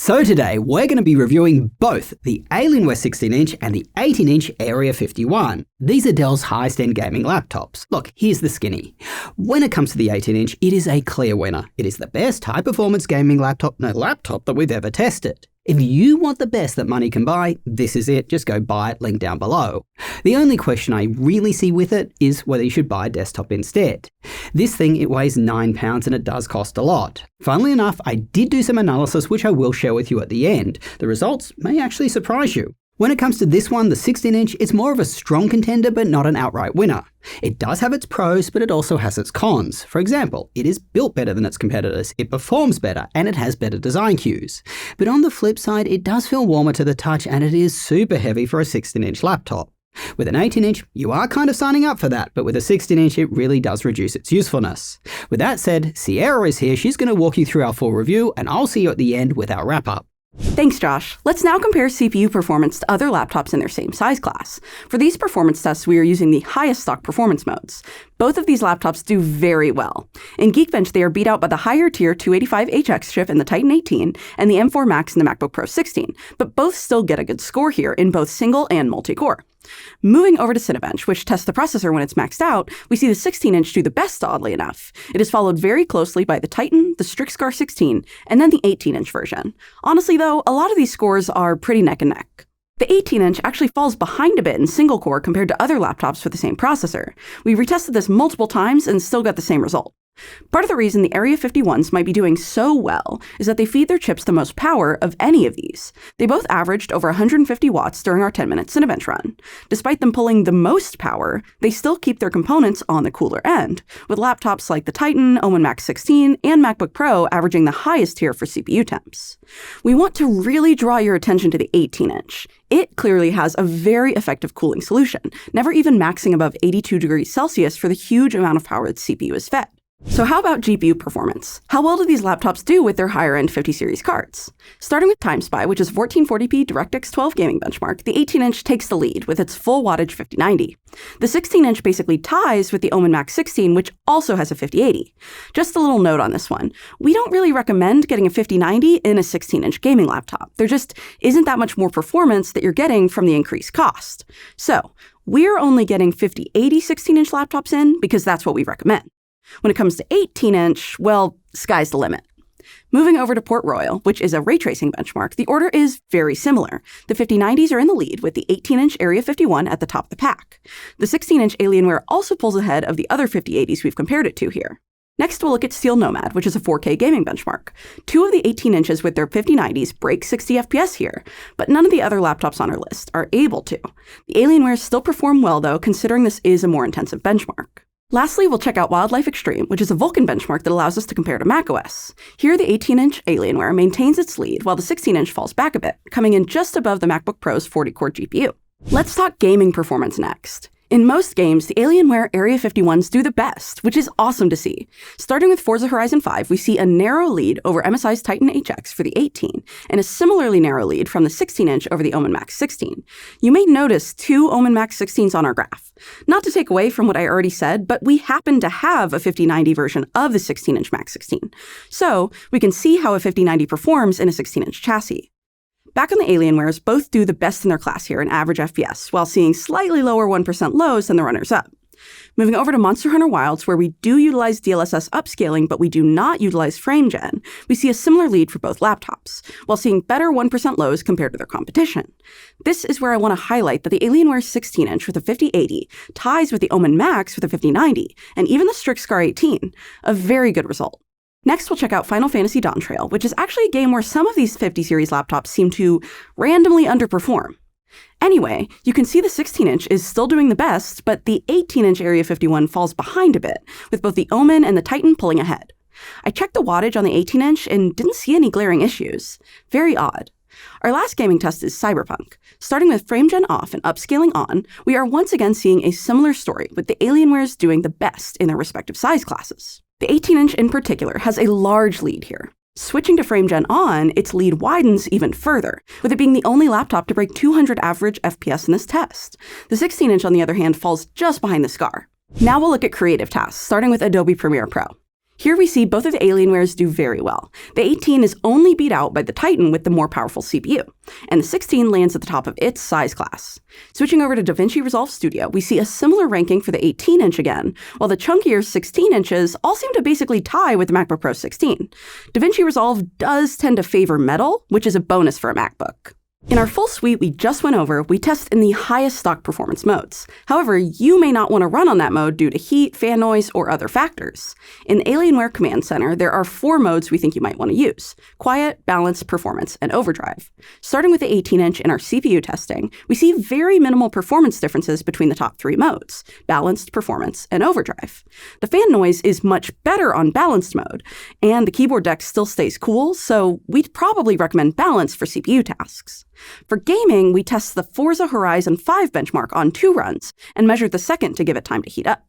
So today, we're going to be reviewing both the Alienware 16-inch and the 18-inch Area-51. These are Dell's highest-end gaming laptops. Look, here's the skinny. When it comes to the 18-inch, it is a clear winner. It is the best high-performance gaming laptop that we've ever tested. If you want the best that money can buy, this is it. Just go buy it, link down below. The only question I really see with it is whether you should buy a desktop instead. This thing, it weighs 9 pounds and it does cost a lot. Funnily enough, I did do some analysis which I will share with you at the end. The results may actually surprise you. When it comes to this one, the 16-inch, it's more of a strong contender but not an outright winner. It does have its pros, but it also has its cons. For example, it is built better than its competitors, it performs better, and it has better design cues. But on the flip side, it does feel warmer to the touch and it is super heavy for a 16-inch laptop. With an 18-inch, you are kind of signing up for that, but with a 16-inch, it really does reduce its usefulness. With that said, Sierra is here, she's going to walk you through our full review, and I'll see you at the end with our wrap-up. Thanks, Josh. Let's now compare CPU performance to other laptops in their same size class. For these performance tests, we are using the highest stock performance modes. Both of these laptops do very well. In Geekbench, they are beat out by the higher tier 285HX chip in the Titan 18 and the M4 Max in the MacBook Pro 16, but both still get a good score here in both single and multi-core. Moving over to Cinebench, which tests the processor when it's maxed out, we see the 16-inch do the best, oddly enough. It is followed very closely by the Titan, the Strix-Scar 16, and then the 18-inch version. Honestly though, a lot of these scores are pretty neck and neck. The 18-inch actually falls behind a bit in single-core compared to other laptops with the same processor. We retested this multiple times and still got the same result. Part of the reason the Area-51s might be doing so well is that they feed their chips the most power of any of these. They both averaged over 150 watts during our 10-minute Cinebench run. Despite them pulling the most power, they still keep their components on the cooler end, with laptops like the Titan, Omen Max 16, and MacBook Pro averaging the highest tier for CPU temps. We want to really draw your attention to the 18-inch. It clearly has a very effective cooling solution, never even maxing above 82 degrees Celsius for the huge amount of power its CPU is fed. So how about GPU performance? How well do these laptops do with their higher-end 50 series cards? Starting with TimeSpy, which is 1440p DirectX 12 gaming benchmark, the 18-inch takes the lead with its full wattage 5090. The 16-inch basically ties with the Omen Max 16, which also has a 5080. Just a little note on this one. We don't really recommend getting a 5090 in a 16-inch gaming laptop. There just isn't that much more performance that you're getting from the increased cost. So we're only getting 5080 16-inch laptops in because that's what we recommend. When it comes to 18-inch, well, sky's the limit. Moving over to Port Royal, which is a ray tracing benchmark, the order is very similar. The 5090s are in the lead with the 18-inch Area-51 at the top of the pack. The 16-inch Alienware also pulls ahead of the other 5080s we've compared it to here. Next, we'll look at Steel Nomad, which is a 4K gaming benchmark. Two of the 18 inches with their 5090s break 60 FPS here, but none of the other laptops on our list are able to. The Alienwares still perform well though, considering this is a more intensive benchmark. Lastly, we'll check out Wildlife Extreme, which is a Vulkan benchmark that allows us to compare to macOS. Here, the 18-inch Alienware maintains its lead, while the 16-inch falls back a bit, coming in just above the MacBook Pro's 40-core GPU. Let's talk gaming performance next. In most games, the Alienware Area-51s do the best, which is awesome to see. Starting with Forza Horizon 5, we see a narrow lead over MSI's Titan HX for the 18, and a similarly narrow lead from the 16-inch over the Omen Max 16. You may notice two Omen Max 16s on our graph. Not to take away from what I already said, but we happen to have a 5090 version of the 16-inch Max 16. So we can see how a 5090 performs in a 16-inch chassis. Back on the Alienwares, both do the best in their class here in average FPS, while seeing slightly lower 1% lows than the runners-up. Moving over to Monster Hunter Wilds, where we do utilize DLSS upscaling, but we do not utilize frame gen, we see a similar lead for both laptops, while seeing better 1% lows compared to their competition. This is where I want to highlight that the Alienware 16-inch with a 5080 ties with the Omen Max with a 5090, and even the Strix-Scar 18, a very good result. Next, we'll check out Final Fantasy Dawntrail, which is actually a game where some of these 50 series laptops seem to randomly underperform. Anyway, you can see the 16-inch is still doing the best, but the 18-inch Area-51 falls behind a bit, with both the Omen and the Titan pulling ahead. I checked the wattage on the 18-inch and didn't see any glaring issues. Very odd. Our last gaming test is Cyberpunk. Starting with frame gen off and upscaling on, we are once again seeing a similar story, with the Alienwares doing the best in their respective size classes. The 18-inch in particular has a large lead here. Switching to frame gen on, its lead widens even further, with it being the only laptop to break 200 average FPS in this test. The 16-inch, on the other hand, falls just behind the Scar. Now we'll look at creative tasks, starting with Adobe Premiere Pro. Here we see both of the Alienwares do very well. The 18 is only beat out by the Titan with the more powerful CPU, and the 16 lands at the top of its size class. Switching over to DaVinci Resolve Studio, we see a similar ranking for the 18-inch again, while the chunkier 16 inches all seem to basically tie with the MacBook Pro 16. DaVinci Resolve does tend to favor metal, which is a bonus for a MacBook. In our full suite we just went over, we test in the highest stock performance modes. However, you may not want to run on that mode due to heat, fan noise, or other factors. In the Alienware Command Center, there are 4 modes we think you might want to use: Quiet, Balance, Performance, and Overdrive. Starting with the 18-inch in our CPU testing, we see very minimal performance differences between the top 3 modes: Balanced, Performance, and Overdrive. The fan noise is much better on Balanced mode, and the keyboard deck still stays cool, so we'd probably recommend Balance for CPU tasks. For gaming, we test the Forza Horizon 5 benchmark on 2 runs and measured the second to give it time to heat up.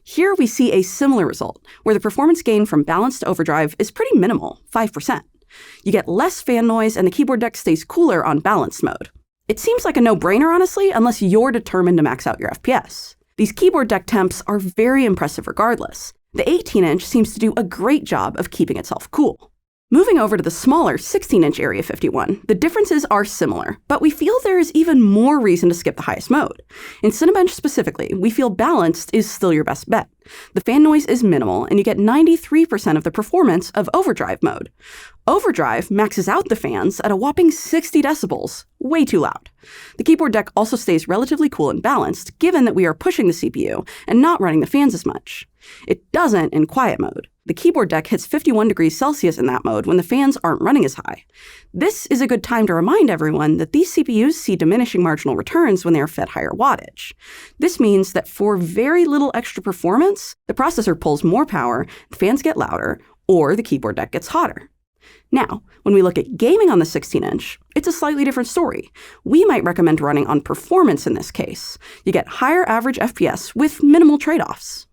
Here we see a similar result, where the performance gain from Balanced to Overdrive is pretty minimal, 5%. You get less fan noise and the keyboard deck stays cooler on Balanced mode. It seems like a no-brainer, honestly, unless you're determined to max out your FPS. These keyboard deck temps are very impressive regardless. The 18-inch seems to do a great job of keeping itself cool. Moving over to the smaller 16-inch Area-51, the differences are similar, but we feel there is even more reason to skip the highest mode. In Cinebench specifically, we feel Balanced is still your best bet. The fan noise is minimal, and you get 93% of the performance of Overdrive mode. Overdrive maxes out the fans at a whopping 60 decibels, way too loud. The keyboard deck also stays relatively cool and balanced, given that we are pushing the CPU and not running the fans as much. It doesn't in quiet mode. The keyboard deck hits 51 degrees Celsius in that mode when the fans aren't running as high. This is a good time to remind everyone that these CPUs see diminishing marginal returns when they are fed higher wattage. This means that for very little extra performance, the processor pulls more power, the fans get louder, or the keyboard deck gets hotter. Now, when we look at gaming on the 16-inch, it's a slightly different story. We might recommend running on performance in this case. You get higher average FPS with minimal trade-offs.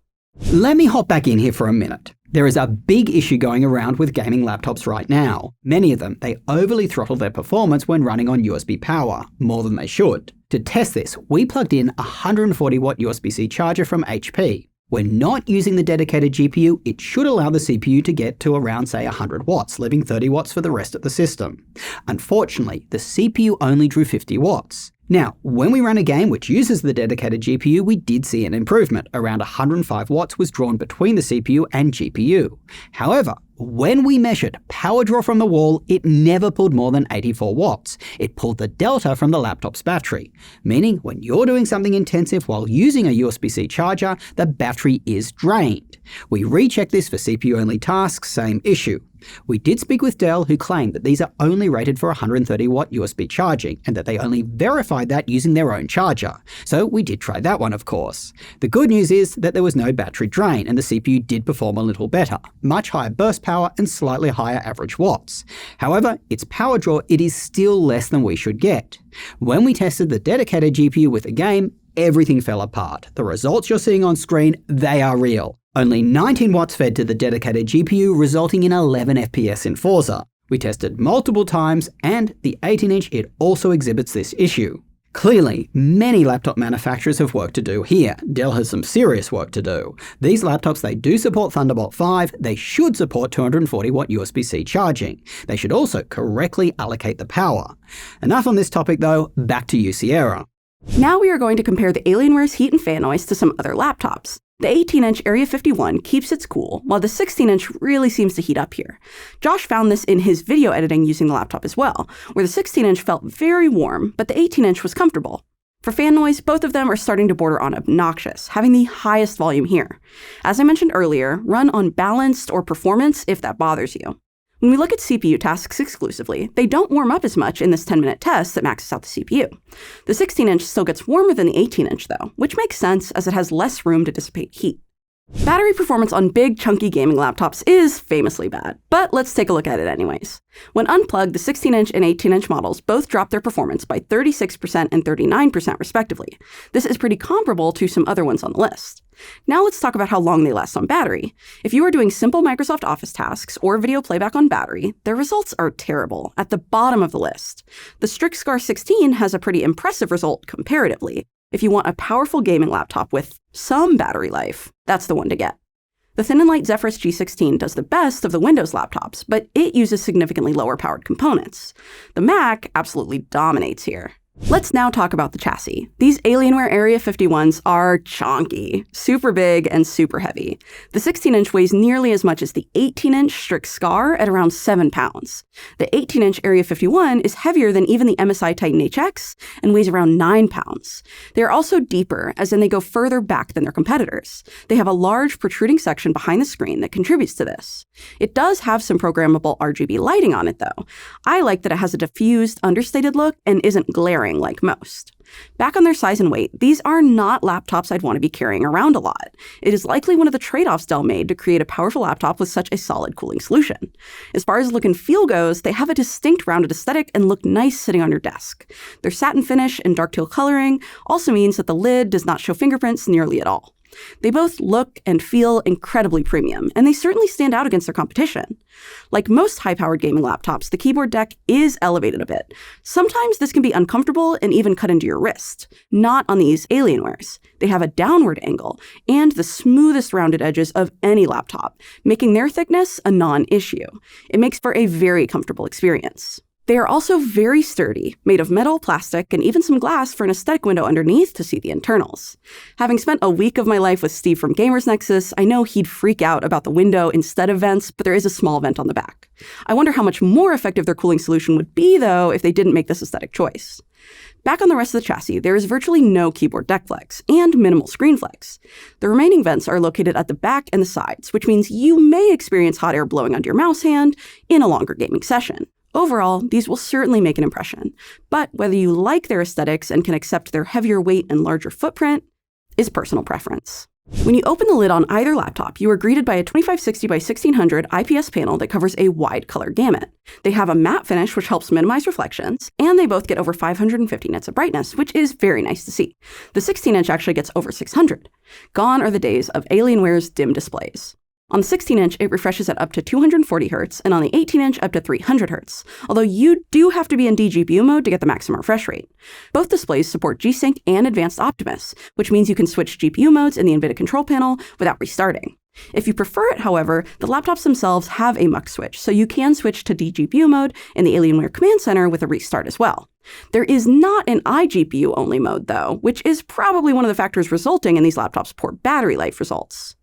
Let me hop back in here for a minute. There is a big issue going around with gaming laptops right now. Many of them, they overly throttle their performance when running on USB power, more than they should. To test this, we plugged in a 140-watt USB-C charger from HP. When not using the dedicated GPU, it should allow the CPU to get to around, say, 100 watts, leaving 30 watts for the rest of the system. Unfortunately, the CPU only drew 50 watts. Now, when we ran a game which uses the dedicated GPU, we did see an improvement. Around 105 watts was drawn between the CPU and GPU. However, when we measured power draw from the wall, it never pulled more than 84 watts. It pulled the delta from the laptop's battery, meaning when you're doing something intensive while using a USB-C charger, the battery is drained. We rechecked this for CPU-only tasks, same issue. We did speak with Dell, who claimed that these are only rated for 130-watt USB charging, and that they only verified that using their own charger. So we did try that one, of course. The good news is that there was no battery drain, and the CPU did perform a little better, much higher burst power and slightly higher average watts. However, its power draw, it is still less than we should get. When we tested the dedicated GPU with a game, everything fell apart. The results you're seeing on screen, they are real. Only 19 watts fed to the dedicated GPU, resulting in 11 FPS in Forza. We tested multiple times, and the 18-inch, it also exhibits this issue. Clearly, many laptop manufacturers have work to do here. Dell has some serious work to do. These laptops, they do support Thunderbolt 5, they should support 240-watt USB-C charging. They should also correctly allocate the power. Enough on this topic though, back to you, Sierra. Now we are going to compare the Alienware's heat and fan noise to some other laptops. The 18-inch Area-51 keeps its cool, while the 16-inch really seems to heat up here. Josh found this in his video editing using the laptop as well, where the 16-inch felt very warm, but the 18-inch was comfortable. For fan noise, both of them are starting to border on obnoxious, having the highest volume here. As I mentioned earlier, run on balanced or performance if that bothers you. When we look at CPU tasks exclusively, they don't warm up as much in this 10-minute test that maxes out the CPU. The 16-inch still gets warmer than the 18-inch though, which makes sense as it has less room to dissipate heat. Battery performance on big, chunky gaming laptops is famously bad, but let's take a look at it anyways. When unplugged, the 16-inch and 18-inch models both drop their performance by 36% and 39% respectively. This is pretty comparable to some other ones on the list. Now let's talk about how long they last on battery. If you are doing simple Microsoft Office tasks or video playback on battery, their results are terrible, at the bottom of the list. The Strixcar 16 has a pretty impressive result comparatively. If you want a powerful gaming laptop with some battery life, that's the one to get. The thin and light Zephyrus G16 does the best of the Windows laptops, but it uses significantly lower powered components. The Mac absolutely dominates here. Let's now talk about the chassis. These Alienware Area-51s are chonky, super big and super heavy. The 16-inch weighs nearly as much as the 18-inch Strix Scar at around 7 pounds. The 18-inch Area-51 is heavier than even the MSI Titan HX and weighs around 9 pounds. They are also deeper, as in they go further back than their competitors. They have a large protruding section behind the screen that contributes to this. It does have some programmable RGB lighting on it, though. I like that it has a diffused, understated look and isn't glaring like most. Back on their size and weight, these are not laptops I'd want to be carrying around a lot. It is likely one of the trade-offs Dell made to create a powerful laptop with such a solid cooling solution. As far as look and feel goes, they have a distinct rounded aesthetic and look nice sitting on your desk. Their satin finish and dark teal coloring also means that the lid does not show fingerprints nearly at all. They both look and feel incredibly premium, and they certainly stand out against their competition. Like most high-powered gaming laptops, the keyboard deck is elevated a bit. Sometimes this can be uncomfortable and even cut into your wrist. Not on these Alienwares. They have a downward angle and the smoothest rounded edges of any laptop, making their thickness a non-issue. It makes for a very comfortable experience. They are also very sturdy, made of metal, plastic, and even some glass for an aesthetic window underneath to see the internals. Having spent a week of my life with Steve from Gamers Nexus, I know he'd freak out about the window instead of vents, but there is a small vent on the back. I wonder how much more effective their cooling solution would be, though, if they didn't make this aesthetic choice. Back on the rest of the chassis, there is virtually no keyboard deck flex, and minimal screen flex. The remaining vents are located at the back and the sides, which means you may experience hot air blowing onto your mouse hand in a longer gaming session. Overall, these will certainly make an impression, but whether you like their aesthetics and can accept their heavier weight and larger footprint is personal preference. When you open the lid on either laptop, you are greeted by a 2560 by 1600 IPS panel that covers a wide color gamut. They have a matte finish, which helps minimize reflections, and they both get over 550 nits of brightness, which is very nice to see. The 16-inch actually gets over 600. Gone are the days of Alienware's dim displays. On the 16-inch, it refreshes at up to 240 Hz, and on the 18-inch, up to 300 Hz, although you do have to be in DGPU mode to get the maximum refresh rate. Both displays support G-Sync and Advanced Optimus, which means you can switch GPU modes in the NVIDIA control panel without restarting. If you prefer it, however, the laptops themselves have a mux switch, so you can switch to DGPU mode in the Alienware Command Center with a restart as well. There is not an iGPU-only mode, though, which is probably one of the factors resulting in these laptops' poor battery life results.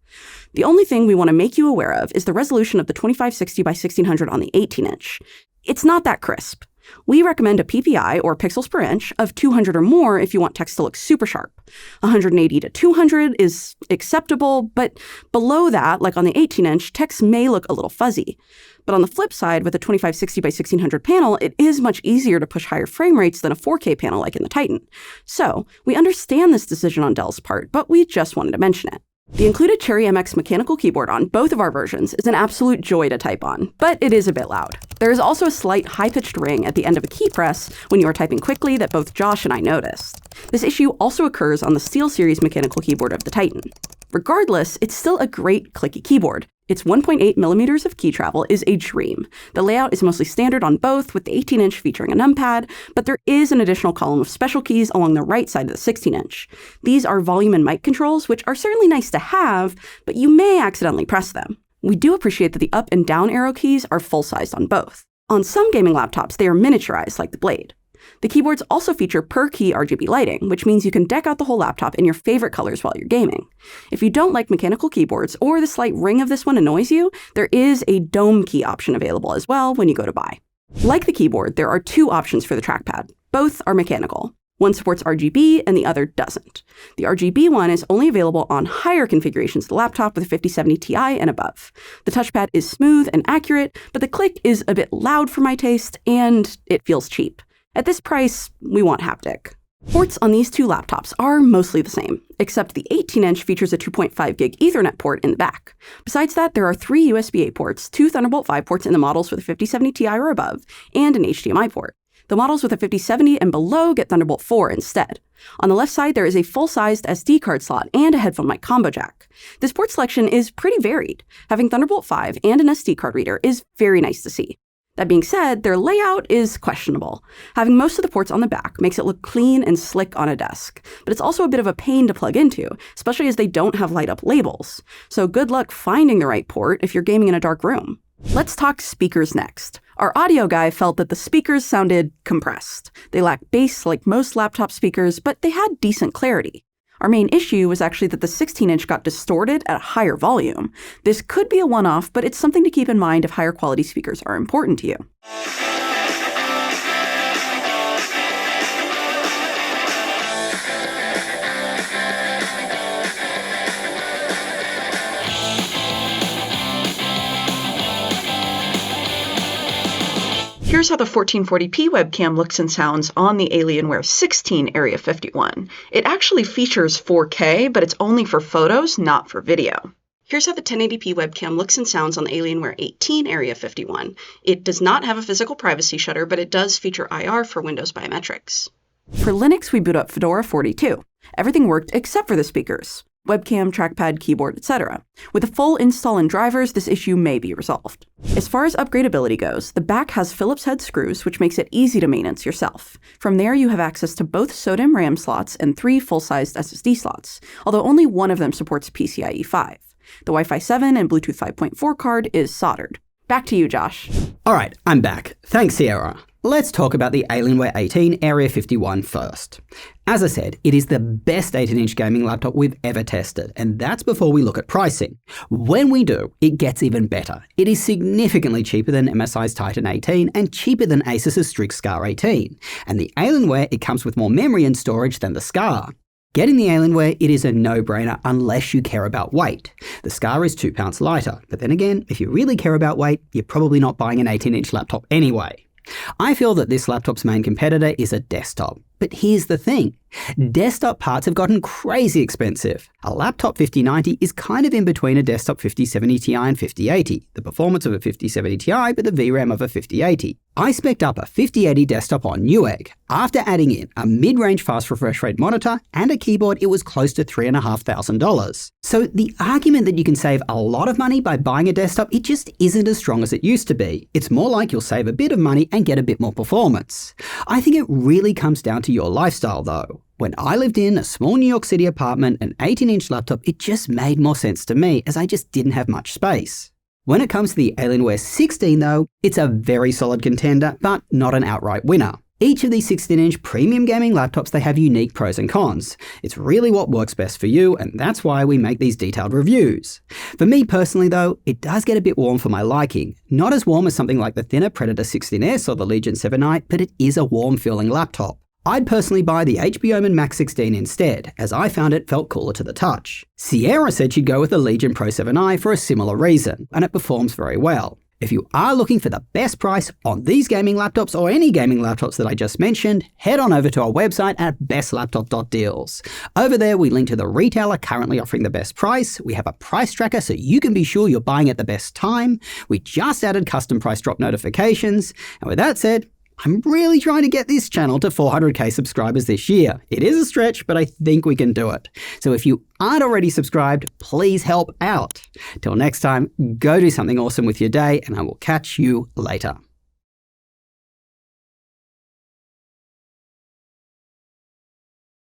The only thing we want to make you aware of is the resolution of the 2560 by 1600 on the 18-inch. It's not that crisp. We recommend a PPI, or pixels per inch, of 200 or more if you want text to look super sharp. 180 to 200 is acceptable, but below that, like on the 18-inch, text may look a little fuzzy. But on the flip side, with a 2560 by 1600 panel, it is much easier to push higher frame rates than a 4K panel like in the Titan. So, we understand this decision on Dell's part, but we just wanted to mention it. The included Cherry MX mechanical keyboard on both of our versions is an absolute joy to type on, but it is a bit loud. There is also a slight high-pitched ring at the end of a key press when you are typing quickly that both Josh and I noticed. This issue also occurs on the SteelSeries mechanical keyboard of the Titan. Regardless, it's still a great clicky keyboard. Its 1.8 millimeters of key travel is a dream. The layout is mostly standard on both, with the 18-inch featuring a numpad, but there is an additional column of special keys along the right side of the 16-inch. These are volume and mic controls, which are certainly nice to have, but you may accidentally press them. We do appreciate that the up and down arrow keys are full-sized on both. On some gaming laptops, they are miniaturized like the Blade. The keyboards also feature per-key RGB lighting, which means you can deck out the whole laptop in your favorite colors while you're gaming. If you don't like mechanical keyboards, or the slight ring of this one annoys you, there is a dome key option available as well when you go to buy. Like the keyboard, there are two options for the trackpad. Both are mechanical. One supports RGB and the other doesn't. The RGB one is only available on higher configurations of the laptop with a 5070 Ti and above. The touchpad is smooth and accurate, but the click is a bit loud for my taste, and it feels cheap. At this price, we want haptic. Ports on these two laptops are mostly the same, except the 18-inch features a 2.5 gig Ethernet port in the back. Besides that, there are 3 USB-A ports, 2 Thunderbolt 5 ports in the models with a 5070 Ti or above, and an HDMI port. The models with a 5070 and below get Thunderbolt 4 instead. On the left side, there is a full-sized SD card slot and a headphone mic combo jack. This port selection is pretty varied. Having Thunderbolt 5 and an SD card reader is very nice to see. That being said, their layout is questionable. Having most of the ports on the back makes it look clean and slick on a desk, but it's also a bit of a pain to plug into, especially as they don't have light-up labels. So good luck finding the right port if you're gaming in a dark room. Let's talk speakers next. Our audio guy felt that the speakers sounded compressed. They lacked bass like most laptop speakers, but they had decent clarity. Our main issue was actually that the 16-inch got distorted at a higher volume. This could be a one-off, but it's something to keep in mind if higher quality speakers are important to you. Here's how the 1440p webcam looks and sounds on the Alienware 16 Area-51. It actually features 4K, but it's only for photos, not for video. Here's how the 1080p webcam looks and sounds on the Alienware 18 Area-51. It does not have a physical privacy shutter, but it does feature IR for Windows biometrics. For Linux, we boot up Fedora 42. Everything worked except for the speakers. Webcam, trackpad, keyboard, etc. With a full install and drivers, this issue may be resolved. As far as upgradeability goes, the back has Phillips head screws, which makes it easy to maintenance yourself. From there, you have access to both SODIMM RAM slots and 3 full-sized SSD slots, although only one of them supports PCIe 5. The Wi-Fi 7 and Bluetooth 5.4 card is soldered. Back to you, Josh. All right, I'm back. Thanks, Sierra. Let's talk about the Alienware 18 Area-51 first. As I said, it is the best 18-inch gaming laptop we've ever tested, and that's before we look at pricing. When we do, it gets even better. It is significantly cheaper than MSI's Titan 18 and cheaper than Asus's Strix Scar 18. And the Alienware, it comes with more memory and storage than the Scar. Getting the Alienware, it is a no-brainer unless you care about weight. The Scar is 2 pounds lighter, but then again, if you really care about weight, you're probably not buying an 18-inch laptop anyway. I feel that this laptop's main competitor is a desktop. But here's the thing. Desktop parts have gotten crazy expensive. A laptop 5090 is kind of in between a desktop 5070 Ti and 5080, the performance of a 5070 Ti but the VRAM of a 5080. I spec'd up a 5080 desktop on Newegg. After adding in a mid-range fast refresh rate monitor and a keyboard, it was close to $3,500. So the argument that you can save a lot of money by buying a desktop, it just isn't as strong as it used to be. It's more like you'll save a bit of money and get a bit more performance. I think it really comes down to your lifestyle though. When I lived in a small New York City apartment, an 18-inch laptop, it just made more sense to me as I just didn't have much space. When it comes to the Alienware 16 though, it's a very solid contender, but not an outright winner. Each of these 16-inch premium gaming laptops, they have unique pros and cons. It's really what works best for you, and that's why we make these detailed reviews. For me personally though, it does get a bit warm for my liking. Not as warm as something like the thinner Predator 16S or the Legion 7i, but it is a warm feeling laptop. I'd personally buy the HP Omen Max 16 instead, as I found it felt cooler to the touch. Sierra said she'd go with the Legion Pro 7i for a similar reason, and it performs very well. If you are looking for the best price on these gaming laptops or any gaming laptops that I just mentioned, head on over to our website at bestlaptop.deals. Over there, we link to the retailer currently offering the best price. We have a price tracker so you can be sure you're buying at the best time. We just added custom price drop notifications. And with that said, I'm really trying to get this channel to 400k subscribers this year. It is a stretch, but I think we can do it. So if you aren't already subscribed, please help out. Till next time, go do something awesome with your day, and I will catch you later.